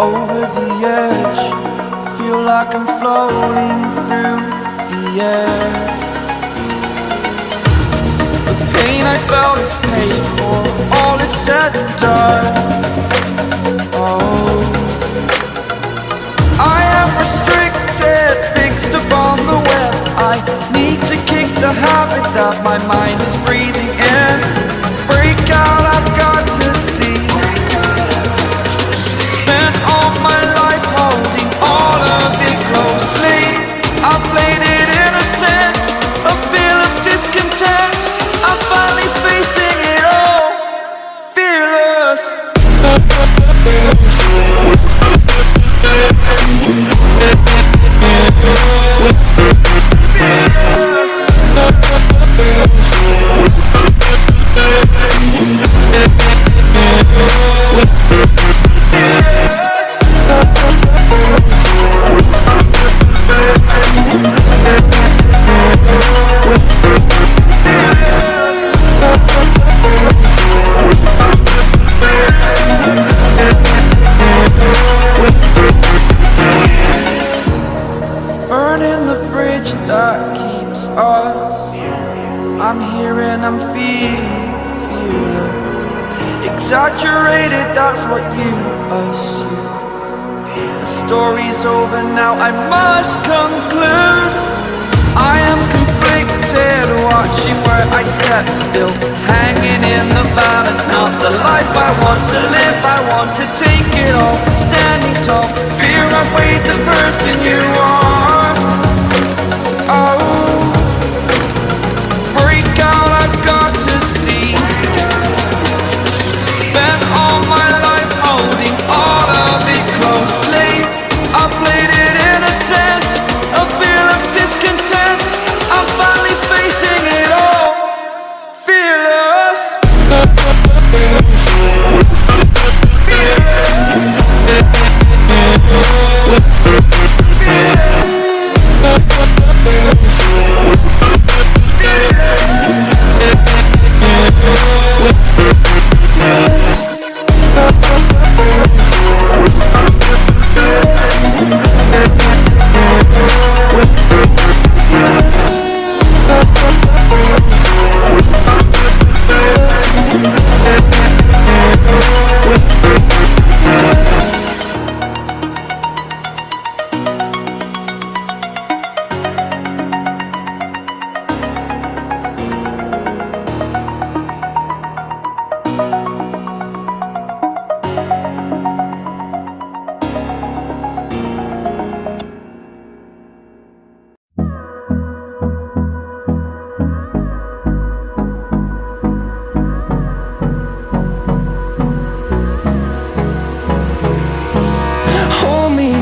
over the edge. Feel like I'm floating through the air. The pain I felt is paid for, all is said and done. Oh, I am restricted, fixed upon the web. I need to kick the habit that my mind is breathing in. Break out, I've got to see. Spent all my life holding all of it closely. I played it innocent, a feel of discontent. I'm finally facing it all, fearless. Burning the bridge that keeps us. I'm here and I'm feeling fearless. Exaggerated, that's what you assume. The story's over now, I must conclude. I am conflicted, watching where I step still, hanging in the balance. Not the life I want to live, I want to take it all. Standing tall, fear I've weighed the person you are. Oh, break out, I've got to see. Spent all my life holding all of it closely. I played it innocent, a feel of discontent. I'm finally facing it all, fearless.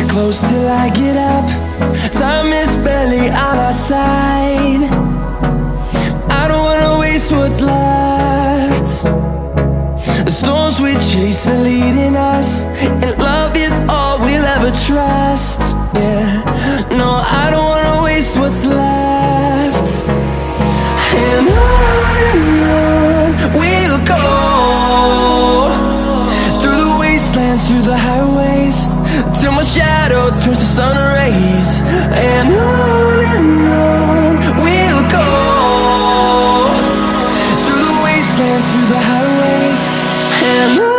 Close till I get up. Time is barely on our side. I don't wanna waste what's left. The storms we chase are leading us, and love is all we'll ever trust. Yeah, no, I don't wanna waste what's left. And on we'll go, through the wastelands, through the highways, till my shadow turns to sun rays. And on we'll go, through the wastelands, through the highways. And on we'll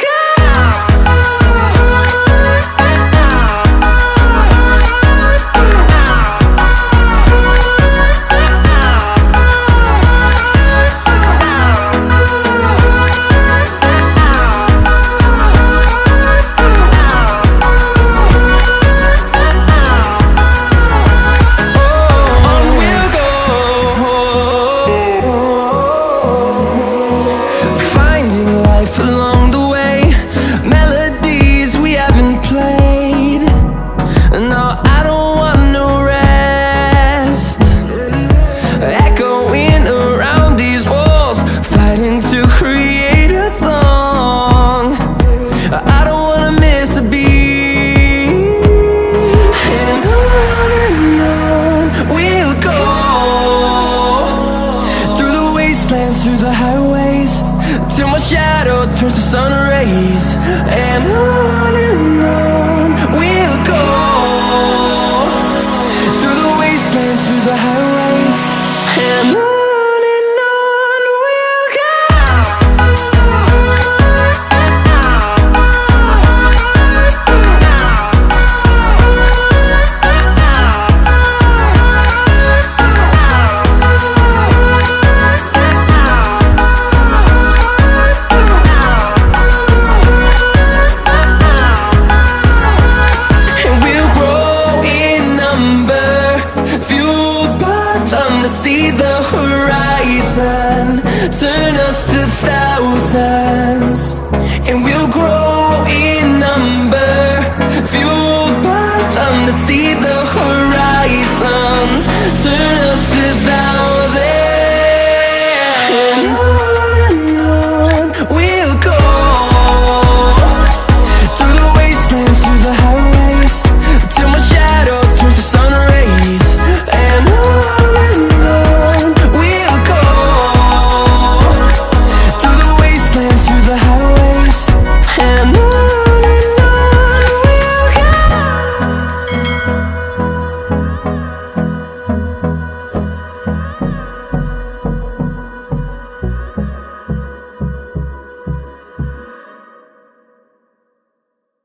go. Through the highways, till my shadow turns to sun rays, and